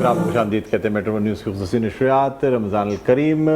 फिर आपको खुशामदीद कहते हैं मेट्रो न्यूज़ की खुसूसी नशरियात रमज़ान अल करीम।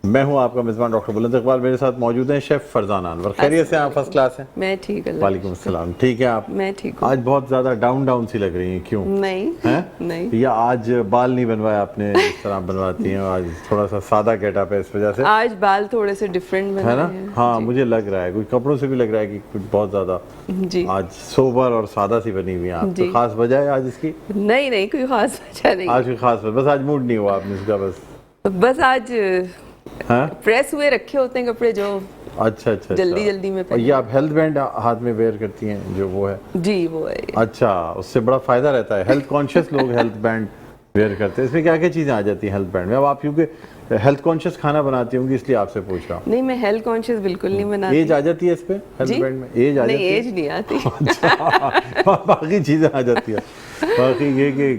मैं हूं आपका मेज़बान डॉक्टर बुलंद इकबाल, मेरे साथ मौजूद हैं शेफ़ फरजाना अनवर। खैरियत से आप फर्स्ट क्लास हैं? मैं ठीक हूं। वालेकुम अस्सलाम। ठीक है आप? मैं ठीक हूँ। आज बहुत ज़्यादा डाउन सी लग रही हैं, क्यों? नहीं हैं? नहीं, या आज बाल नहीं बनवाए आपने जिस तरह आप बनवाती हैं? आज थोड़ा सा सादा गेटअप है, इस वजह से आज बाल थोड़े से डिफरेंट बने है ना? हैं। हाँ, जी। मुझे लग रहा है कुछ कपड़ों से भी लग रहा है कि कुछ बहुत ज़्यादा जी आज सोबर और सादा सी बनी हुई हैं आप। तो खास वजह है आज इसकी? नहीं नहीं, कोई खास वजह नहीं। आज कोई खास वजह, बस आज मूड नहीं हुआ आपने इसका? बस आज हाँ, प्रेस हुए रखे होते हैं कपड़े जो अच्छा जल्दी में और ये आप हेल्थ बैंड हाथ में वेयर करती हैं जो वो है? जी वो है। अच्छा, उससे बड़ा फायदा रहता है। हेल्थ कॉन्शियस लोग हेल्थ बैंड वेयर करते हैं। इसमें क्या क्या चीज़ें आ जाती हैं हेल्थ बैंड में? अब आप क्योंकि हेल्थ कॉन्शियस खाना बनाती होंगी इसलिए आपसे पूछ रहा हूँ। नहीं, मैं हेल्थ कॉन्शियस बिल्कुल नहीं बनाती। एज आ जाती है इस पे हेल्थ बैंड में? एज आ जाती है? एज नहीं आती। अच्छा, बाकी चीज़ें आ जाती है। बाकी ये कि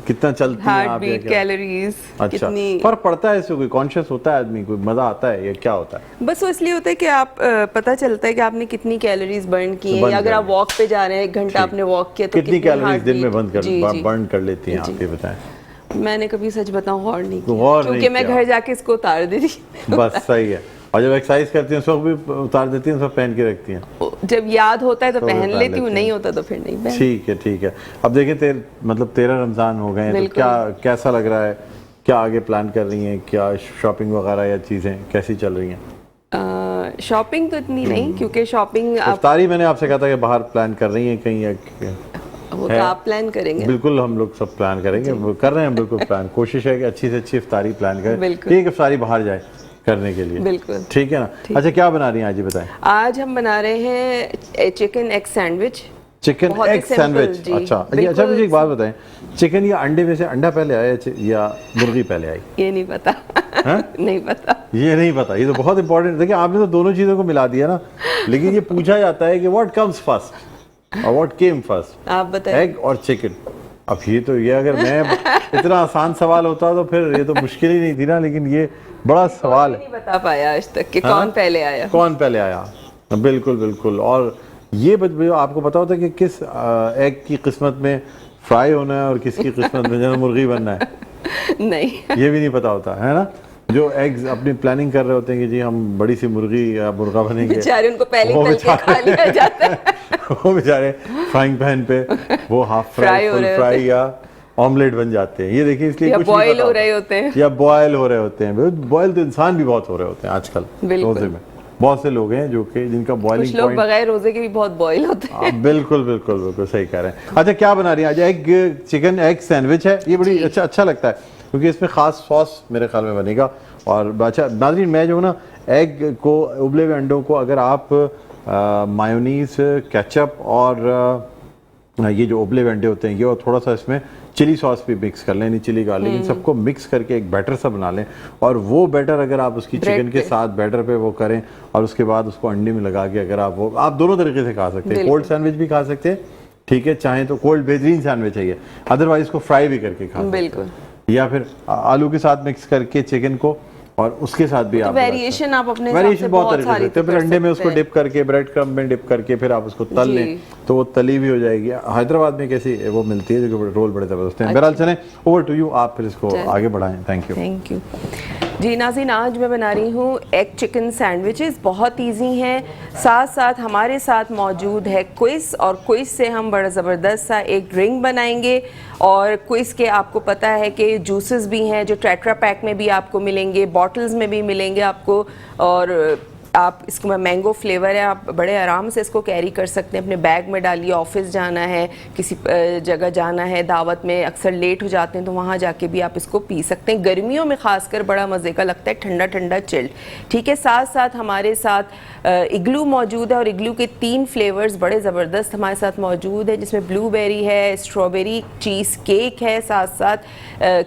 कितना चलती हैं हार्ट आप? बीट, कैलोरीज, अच्छा, कितनी फर्क पड़ता है इससे? कोई कॉन्शियस होता है आदमी, कोई मजा आता है, ये क्या होता है? बस वो इसलिए होता है कि आप पता चलता है कि आपने कितनी कैलोरीज बर्न की हैं, या अगर आप वॉक पे जा रहे हैं 1 घंटा आपने वॉक किया तो कितनी कैलोरीज दिन में heartbeat- बर्न कर लेती हैं आप, ये बताएं। मैंने कभी सच बताऊं गौर नहीं गौर किया, नहीं क्योंकि मैं किया। घर जाके इसको उतार देती। बस सही है। और जब एक्सरसाइज करती हैं उस वक्त भी उतार देती हैं, सब पहन के रखती हैं? जब याद होता है तो पहन उतार लेती हूँ, लेती नहीं हैं। होता तो फिर नहीं पहन। ठीक है। अब देखिए मतलब 13 रमज़ान हो गए हैं, तो बिल्कुल। क्या कैसा लग रहा है? क्या आगे प्लान कर रही हैं? क्या शॉपिंग वगैरह या चीज़ें कैसी चल रही हैं? शॉपिंग तो इतनी नहीं, क्योंकि शॉपिंग आप इफ्तारी मैंने आपसे कहा था कि बाहर प्लान कर रही हैं कहीं, या वो तो आप प्लान करेंगे। बिल्कुल हम लोग सब प्लान करेंगे, वो कर रहे हैं बिल्कुल प्लान। कोशिश है कि अच्छी से अच्छी इफ्तारी प्लान करें, बिल्कुल। एक इफ्तारी बाहर जाए करने के लिए। बिल्कुल ठीक है ना? अच्छा, क्या बना रही हैं आज, ये बताएं। आज हम बना रहे हैं चिकन एग सैंडविच। चिकन बहुत ही एग simple, सैंडविच। जी, अच्छा बिल्कुल। मुझे एक बात बताएं, चिकन या अंडे में से अंडा पहले आया या मुर्गी पहले आई? ये नहीं पता। नहीं पता। ये नहीं पता, ये तो बहुत इंपॉर्टेंट। देखिए आपने तो दोनों चीज़ों को मिला दिया ना, लेकिन ये पूछा जाता है कि व्हाट कम्स फर्स्ट और व्हाट केम फर्स्ट, आप बताएं। एग और चिकन। अब ये अगर मैं इतना आसान सवाल होता तो फिर ये तो मुश्किल ही नहीं थी ना, लेकिन ये बड़ा सवाल है। नहीं बता पाया आज तक कि कौन पहले आया। कौन पहले आया? बिल्कुल। और ये आपको पता होता है कि किस एग की किस्मत में फ्राई होना है और किसकी किस्मत में जो मुर्गी बनना है? नहीं, ये भी नहीं पता होता है ना? जो एग्स अपनी प्लानिंग कर रहे होते हैं कि जी हम बड़ी सी मुर्गी या मुर्गा बनेंगे, बेचारे उनको पहले ही तल के खा लिया जाता है। वो बेचारे फ्राइंग पैन पे वो हाफ फ्राई, फुल फ्राई या ऑमलेट बन जाते हैं। ये देखिए, इसलिए या कुछ नहीं बॉयल पता हो होता। रहे होते हैं, या बॉयल हो रहे होते हैं। बॉयल तो इंसान भी बहुत हो रहे होते हैं आजकल रोजे में। बहुत से लोग हैं जो कि जिनका बॉइलिंग कुछ लोग बगैर रोजे के भी बहुत बॉयल होते हैं। बिल्कुल सही कह रहे हैं। अच्छा, क्या बना रही है आज? एग चिकन एग सैंडविच है। ये बड़ी अच्छा लगता है क्योंकि इसमें खास सॉस मेरे ख्याल में बनेगा। और अच्छा नाज़रीन, मैं जो ना एग को, उबले हुए अंडों को अगर आप मायोनीज, केचप और ये जो उबले हुए अंडे होते हैं ये, और थोड़ा सा इसमें चिली सॉस भी मिक्स कर लें, नहीं चिली गार्लिक, इन सबको मिक्स करके एक बैटर सा बना लें। और वो बैटर अगर आप उसकी चिकन के साथ बैटर पे वो करें और उसके बाद उसको अंडे में लगा के अगर आप दोनों तरीके से खा सकते हैं। कोल्ड सैंडविच भी खा सकते हैं, ठीक है, चाहे तो कोल्ड बेहतरीन सैंडविच है ये। अदरवाइज इसको फ्राई भी करके खा सकते हैं, या फिर आलू के साथ मिक्स करके चिकन को, और उसके साथ भी आप वेरिएशन आप अपने वेरिएशन बहुत तरीके से। फिर अंडे में उसको डिप करके, ब्रेड क्रम्ब में डिप करके फिर आप उसको तल लें तो वो तली भी हो जाएगी। हैदराबाद में कैसी वो मिलती है जो रोल बड़े ज़बरदस्त हैं। बहरहाल चलें, ओवर टू यू, आप फिर इसको आगे बढ़ाएं। Thank you. जी नाज़रीन, आज मैं बना रही हूँ एग चिकन सैंडविचेस। बहुत इजी हैं, साथ हमारे साथ मौजूद है क्विज़, और क्विज़ से हम बड़ा ज़बरदस्त सा एक ड्रिंक बनाएंगे। और क्विज़ के आपको पता है कि जूसेस भी हैं जो टेट्रा पैक में भी आपको मिलेंगे, बॉटल्स में भी मिलेंगे आपको। और आप इसको में मैंगो फ्लेवर है, आप बड़े आराम से इसको कैरी कर सकते हैं, अपने बैग में डालिए। ऑफिस जाना है, किसी जगह जाना है, दावत में अक्सर लेट हो जाते हैं तो वहाँ जाके भी आप इसको पी सकते हैं। गर्मियों में खासकर बड़ा मज़े का लगता है, ठंडा चिल्ड। ठीक है, साथ हमारे साथ इग्लू मौजूद है, और इग्लू के 3 फ्लेवर्स बड़े ज़बरदस्त हमारे साथ मौजूद है, जिसमें ब्लूबेरी है, स्ट्रॉबेरी चीज़ केक है, साथ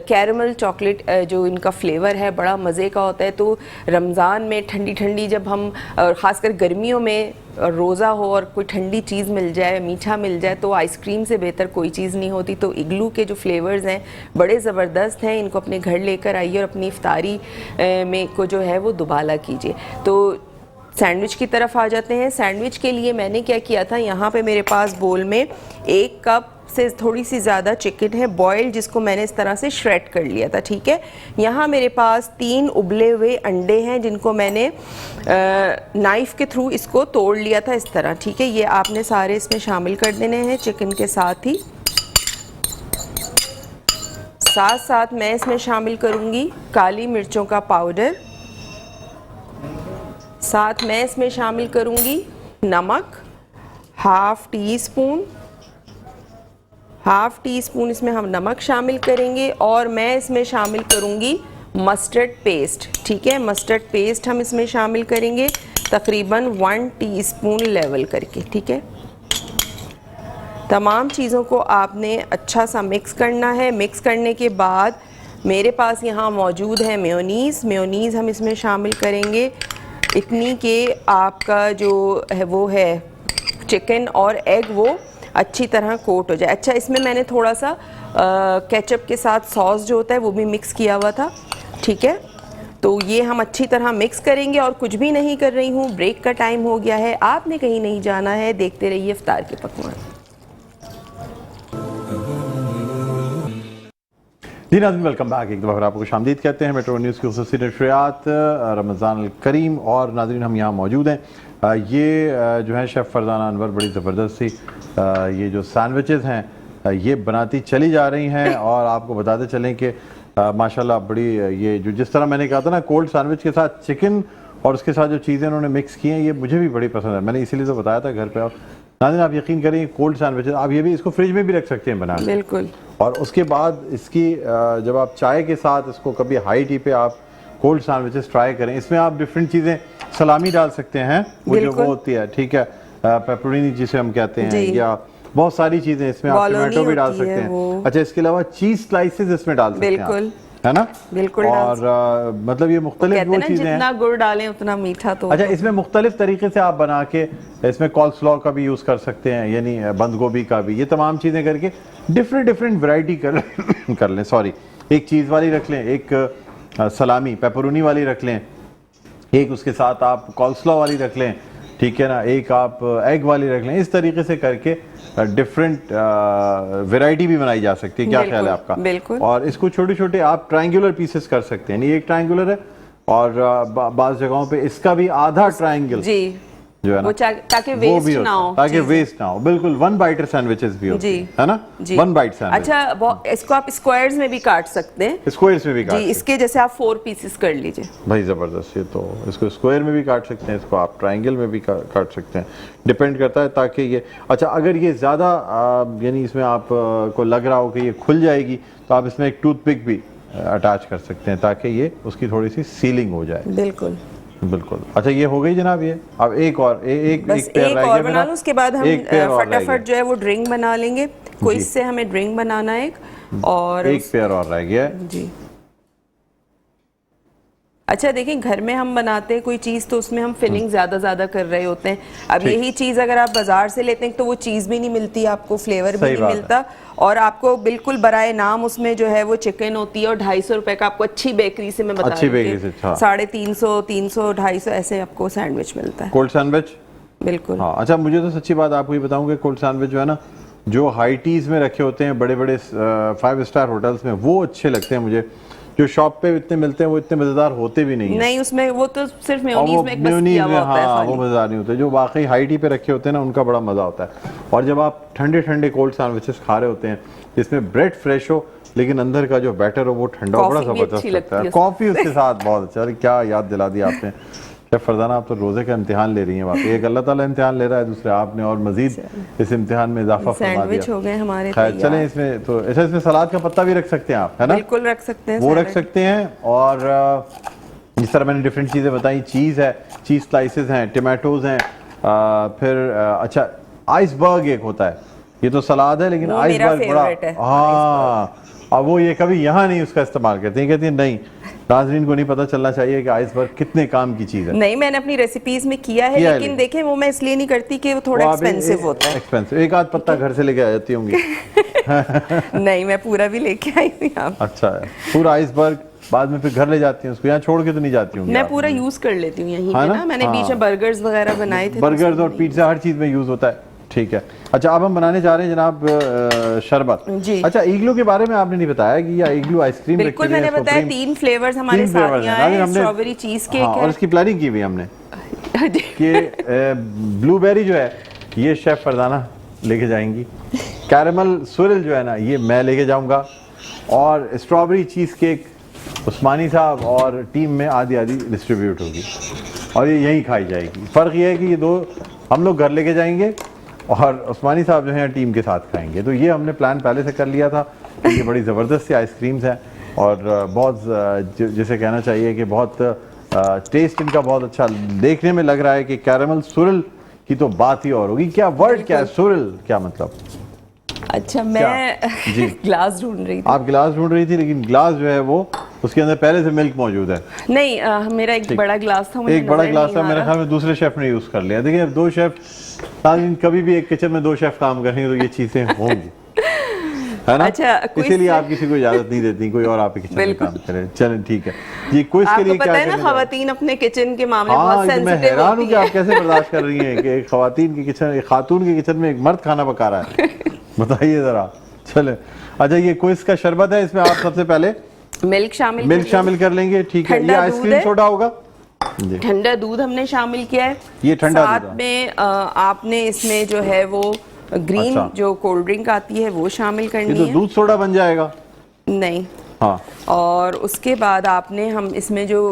कैरमल चॉकलेट जो इनका फ्लेवर है बड़ा मज़े का होता है। तो रमज़ान में ठंडी जब हम ख़ासकर गर्मियों में रोज़ा हो और कोई ठंडी चीज़ मिल जाए, मीठा मिल जाए, तो आइसक्रीम से बेहतर कोई चीज़ नहीं होती। तो इग्लू के जो फ्लेवर्स हैं बड़े ज़बरदस्त हैं, इनको अपने घर लेकर आइए और अपनी इफ्तारी में को जो है वो दुबाला कीजिए। तो सैंडविच की तरफ आ जाते हैं। सैंडविच के लिए मैंने क्या किया था, यहाँ पे मेरे पास बोल में 1 कप से थोड़ी सी ज़्यादा चिकन है बॉइल्ड, जिसको मैंने इस तरह से श्रेड कर लिया था। ठीक है, यहाँ मेरे पास 3 उबले हुए अंडे हैं जिनको मैंने नाइफ़ के थ्रू इसको तोड़ लिया था इस तरह। ठीक है, ये आपने सारे इसमें शामिल कर देने हैं चिकन के साथ ही। साथ साथ मैं इसमें शामिल करूँगी काली मिर्चों का पाउडर, साथ मैं इसमें शामिल करूँगी नमक हाफ़ टी स्पून इसमें हम नमक शामिल करेंगे, और मैं इसमें शामिल करूँगी मस्टर्ड पेस्ट। ठीक है, मस्टर्ड पेस्ट हम इसमें शामिल करेंगे तकरीबन 1 टीस्पून लेवल करके। ठीक है, तमाम चीज़ों को आपने अच्छा सा मिक्स करना है। मिक्स करने के बाद मेरे पास यहाँ मौजूद है मेयोनीज़ हम इसमें शामिल करेंगे इतनी कि आपका जो है वो है चिकन और एग वो अच्छी तरह कोट हो जाए। अच्छा, इसमें मैंने थोड़ा सा केचप के साथ सॉस जो होता है वो भी मिक्स किया हुआ था। ठीक है, तो ये हम अच्छी तरह मिक्स करेंगे और कुछ भी नहीं कर रही हूँ, ब्रेक का टाइम हो गया है, आपने कहीं नहीं जाना है, देखते रहिए इफ्तार के पकवान। जी नाज़रीन, वेलकम बैक। एक दफ़ा आपको खुशामदीद कहते हैं मेट्रो न्यूज़ की खुसूसी नशरियात रमज़ान अल करीम। और नाज़रीन हम यहाँ मौजूद हैं। ये जो है शेफ़ फरजाना अनवर बड़ी ज़बरदस्त सी ये जो सैंडविचेस हैं ये बनाती चली जा रही हैं। और आपको बताते चलें कि माशाल्लाह बड़ी ये जो जिस तरह मैंने कहा था ना कोल्ड सैंडविच के साथ चिकन और उसके साथ जो चीज़ें उन्होंने मिक्स की हैं ये मुझे भी बड़ी पसंद है। मैंने इसीलिए तो बताया था घर पे। और नाज़रीन आप यकीन करें कोल्ड सैंडविचेस आप ये भी इसको फ्रिज में भी रख सकते हैं बना के। बिल्कुल। और उसके बाद इसकी जब आप चाय के साथ इसको कभी हाई टी पे आप कोल्ड सैंडविचेस ट्राई करें, इसमें आप डिफरेंट चीज़ें सलामी डाल सकते हैं वो जो वो होती है। ठीक है, पेपरोनी जिसे हम कहते हैं, या बहुत सारी चीज़ें इसमें आप टमाटो भी डाल सकते हैं। अच्छा, इसके अलावा चीज़ स्लाइसेस इसमें डाल सकते हैं, है ना? बिल्कुल। और मतलब ये मुख्तलिफ वो चीज़ें हैं, जितना गुड़ डालें उतना मीठा। तो अच्छा, इसमें मुख्तलिफ तरीके से आप बना के इसमें कॉल्स्लॉ का भी यूज़ कर सकते हैं, यानी बंद गोभी का भी, ये तमाम चीज़ें करके डिफरेंट वैरायटी कर लें। सॉरी, एक चीज़ वाली रख लें, एक सलामी पेपरोनी वाली रख लें, एक उसके साथ आप कॉल्स्लॉ वाली रख लें, ठीक है ना, एक आप एग वाली रख लें। इस तरीके से करके डिफरेंट वैरायटी भी बनाई जा सकती है। क्या ख्याल है आपका? बिल्कुल। और इसको छोटे छोटे आप ट्रायंगुलर पीसेस कर सकते हैं, एक ट्रायंगुलर है और बाज़ जगहों पे इसका भी आधा ट्रायंगल जी जो है ना, ताकि वेस्ट ना हो, ताकि वेस्ट ना हो। बिल्कुल, 1 बाइटर सैंडविचेस भी होते हैं, है ना? 1 बाइट सैंडविच। अच्छा, इसको आप स्क्वायर्स में भी काट सकते हैं। स्क्वायर्स में भी काट जी, इसके जैसे आप 4 पीसेस कर लीजिए। भाई जबरदस्त। ये तो इसको स्क्वायर में भी काट सकते हैं, इसको आप ट्रायंगल में भी काट सकते हैं, डिपेंड करता है ताकि ये। अच्छा, अगर ये ज़्यादा यानी इसमें आप को लग रहा हो कि ये खुल जाएगी तो आप इसमें एक टूथपिक भी अटैच कर सकते हैं ताकि ये उसकी थोड़ी सी सीलिंग हो जाए। बिल्कुल बिल्कुल। अच्छा, ये हो गई जनाब। ये अब एक और एक पेयर और बना लो, उसके बाद हम फटाफट जो है वो ड्रिंक बना लेंगे। कोई इससे हमें ड्रिंक बनाना है और एक पेयर और रह गया जी। अच्छा, देखिए घर में हम बनाते हैं कोई चीज़ तो उसमें हम फिलिंग ज़्यादा कर रहे होते हैं। अब यही चीज़ अगर आप बाजार से लेते हैं तो वो चीज़ भी नहीं मिलती, आपको फ्लेवर भी नहीं मिलता, और आपको बिल्कुल बराए नाम उसमें जो है वो चिकन होती है और 250 रुपए का आपको अच्छी बेकरी से मैं बता रही हूँ 350, 300, 250 ऐसे आपको सैंडविच मिलता है, कोल्ड सैंडविच। बिल्कुल। हाँ, अच्छा, मुझे तो सच्ची बात आपको ये बताऊँ कि कोल्ड सैंडविच जो है ना, जो हाई टीज़ में रखे होते हैं बड़े बड़े 5 स्टार होटल्स में, वो अच्छे लगते हैं मुझे। जो शॉप पे इतने मिलते हैं वो इतने मज़ेदार होते भी नहीं हैं। नहीं, उसमें वो तो सिर्फ मेयोनीज में एक बस किया हुआ होता है, वो मज़ेदार नहीं होते। जो वाकई हाई टी पे रखे होते हैं ना, उनका बड़ा मज़ा होता है। और जब आप ठंडे ठंडे कोल्ड सैंडविचेस खा रहे होते हैं जिसमें ब्रेड फ्रेश हो लेकिन अंदर का जो बैटर हो वो ठंडा हो, बड़ा ज़बरदस्त लगता है। कॉफ़ी उसके साथ बहुत अच्छा। क्या याद दिला दिया आपने शेफ फरजाना, आप तो रोज़े का इम्तिहान ले रही हैं वाकई। एक अल्लाह ताला इम्तिहान ले रहा है, दूसरे आपने, और मज़ीद इस इम्तिहान में इजाफा फरमा दिया। हो गए हमारे। खैर चलें, इसमें तो अच्छा, इसमें सलाद का पत्ता भी रख सकते हैं आप, है ना? बिल्कुल रख सकते हैं, वो रख सकते हैं। और जिस तरह मैंने डिफरेंट चीज़ें बताई, चीज़ है, चीज़ स्लाइसेस हैं, टमाटोज़ हैं, फिर अच्छा आइसबर्ग एक होता है, ये तो सलाद है लेकिन आइसबर्ग बड़ा, हाँ, अब वो ये कभी यहाँ नहीं उसका इस्तेमाल करते हैं, कहते हैं नहीं, नाज़रीन को नहीं पता चलना चाहिए कि आइसबर्ग कितने काम की चीज़ है। नहीं, मैंने अपनी रेसिपीज में किया है, लेकिन देखें वो मैं इसलिए नहीं करती कि वो थोड़ा एक्सपेंसिव होता है। एक्सपेंसिव, एक आध पत्ता घर से लेके आ जाती होंगी। नहीं, मैं पूरा भी लेके आई हूँ यहाँ। अच्छा है, पूरा आइसबर्ग बाद में फिर घर ले जाती हूँ उसको, यहाँ छोड़ के तो नहीं जाती हूँ? मैं पूरा यूज कर लेती हूँ यहीं पे ना, मैंने बीच में बर्गर्स वगैरह बनाए थे। बर्गर्स और पिज्जा हर चीज़ में यूज़ होता है। ठीक है। अच्छा अब हम बनाने जा रहे हैं जनाब शरबत जी। अच्छा इग्लू के बारे में आपने नहीं बताया कि या इग्लू आइसक्रीम बिल्कुल मैंने बताया 3 फ्लेवर्स हमारे साथ यहाँ हैं। स्ट्रॉबेरी चीज केक है और इसकी प्लानिंग की हुई हमने कि ब्लूबेरी जो है ये शेफ फरदाना लेके जाएंगी, कैरेमल स्विरल जो है ना ये मैं लेके जाऊंगा, और स्ट्रॉबेरी चीज केक उस्मानी साहब और टीम में आधी आधी डिस्ट्रीब्यूट होगी और ये यहीं खाई जाएगी। फ़र्क ये है कि ये दो हम लोग घर लेके जाएंगे और उस्मानी साहब जो हैं टीम के साथ खाएंगे। तो ये हमने प्लान पहले से कर लिया था कि ये बड़ी ज़बरदस्त सी आइसक्रीम्स हैं और बहुत जिसे कहना चाहिए कि बहुत टेस्ट इनका बहुत अच्छा देखने में लग रहा है कि कैरेमल स्विरल की तो बात ही और होगी। क्या वर्ड क्या है स्विरल, क्या मतलब? अच्छा मैं ग्लास ढूंढ रही थी। आप गिलास ढूंढ रही थी, लेकिन गिलास जो है वो उसके अंदर पहले से मिल्क मौजूद है। नहीं मेरा एक बड़ा गिलास था, मुझे एक बड़ा नजर गिलास नहीं था, आ मेरे रहा। ख्याल में दूसरे शेफ ने यूज कर लिया। देखिए अब दो शेफ कभी भी एक किचन में दो शेफ काम करेंगे तो ये चीजें होंगी, है ना? अच्छा, इसीलिए आप किसी को इजाजत नहीं देती कोई और आपके किचन में काम करे। चलें ठीक है जी। क्विज के लिए आपको क्या पता है ना, करने जा रहे हैं? खवातीन अपने किचन के मामले में हाँ बहुत मैं सेंसिटिव हैरान हूँ होती कि है। आप कैसे बर्दाश्त कर रही हैं कि एक खवातीन की किचन, एक खातून के किचन में एक मर्द खाना पका रहा है, बताइए जरा। चले अच्छा ये क्विज का शरबत है, इसमें आप सबसे पहले मिल्क शामिल कर लेंगे, ठीक है। ये ठंडा दूध आइसक्रीम है। सोडा होगा जी, ठंडा दूध हमने शामिल किया है। ये ठंडा साथ दूध है। में आपने इसमें जो है वो ग्रीन अच्छा। जो कोल्ड ड्रिंक आती है वो शामिल ये करनी तो है। दूध सोडा बन जाएगा। नहीं, हाँ और उसके बाद आपने हम इसमें जो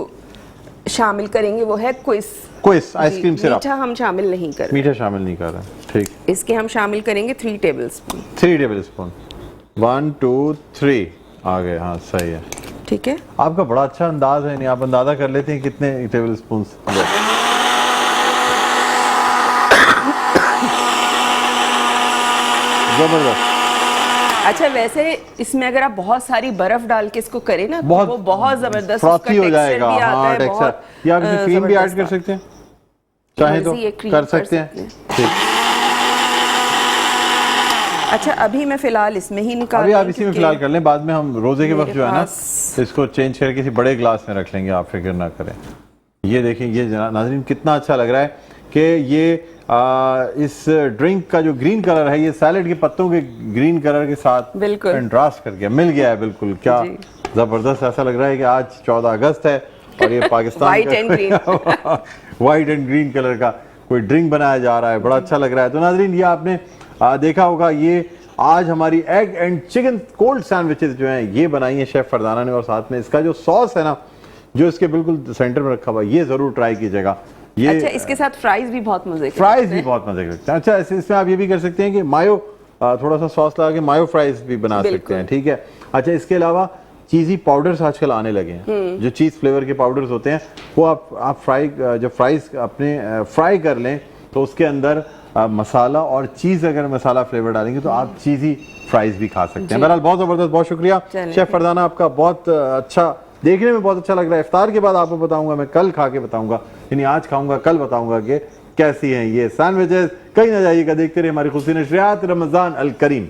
शामिल करेंगे वो है क्विज आइसक्रीम सिरप। मीठा हम शामिल नहीं कर रहे। मीठा शामिल नहीं कर रहे, ठीक। इसके हम शामिल करेंगे 3 टेबलस्पून। 3 टेबल स्पून 1 2 3 आ गए, हाँ सही है। ठीक है, आपका बड़ा अच्छा अंदाज है, नहीं आप अंदाजा कर लेते हैं कितने टेबल स्पून। जबरदस्त। अच्छा वैसे इसमें अगर आप बहुत सारी बर्फ डाल के इसको करें ना तो वो बहुत जबरदस्त फ्रॉथी हो texture जाएगा। भी आता हाँ है, टेक्सचर। बहुत, या आप इसमें क्रीम भी ऐड कर जबरदस्त सकते हैं, चाहे तो मर्जी है, क्रीम कर सकते हैं, ठीक। अच्छा अभी मैं फिलहाल इसमें ही निकाल अभी रही आप हूँ इसी में क्योंकि फिलहाल कर लें, बाद में हम रोजे के वक्त मेरे जो है ना पास- इसको चेंज करके किसी बड़े ग्लास में रख लेंगे, आप फिक्र ना करें। ये देखें, ये नाज़रीन कितना अच्छा लग रहा है कि ये इस ड्रिंक का जो ग्रीन कलर है ये सैलेड के पत्तों के ग्रीन कलर के साथ बिल्कुल कंट्रास्ट करके मिल गया है। बिल्कुल क्या जी। जबरदस्त, ऐसा लग रहा है कि आज 14 अगस्त है और ये Pakistan White and green। White and green colour का कोई ड्रिंक बनाया जा रहा है, बड़ा अच्छा लग रहा है। तो नाज़रीन ये आपने देखा होगा, ये आज हमारी egg and chicken cold sandwiches जो हैं ये बनाई है शेफ फरदाना ने, और साथ में इसका जो सॉस है ना जो इसके बिल्कुल सेंटर में रखा हुआ ये जरूर ट्राई कीजिएगा। ये अच्छा इसके साथ फ्राइज भी बहुत मजे के फ्राइज लगते भी हैं। बहुत मजे के लगते हैं। अच्छा इसमें आप ये भी कर सकते हैं कि मायो थोड़ा सा सॉस लगा के मायो फ्राइज भी बना सकते हैं, ठीक है। अच्छा इसके अलावा चीज़ी पाउडर्स आजकल आने लगे हैं, जो चीज़ फ्लेवर के पाउडर्स होते हैं वो आप जब फ्राइज अपने फ्राई कर लें तो उसके अंदर मसाला और चीज़ अगर मसाला फ्लेवर डालेंगे तो आप चीज़ी फ्राइज भी खा सकते हैं। बहरहाल बहुत ज़बरदस्त, बहुत शुक्रिया शेफ फरदाना, आपका बहुत अच्छा, देखने में बहुत अच्छा लग रहा है। इफ्तार के बाद आपको बताऊंगा, मैं कल खा के बताऊंगा, यानी आज खाऊंगा कल बताऊंगा कि कैसी हैं ये सैंडविचेस। कहीं ना जाइएगा, देखते रहिए हमारी खुशी नशरियात। रमज़ान अल करीम।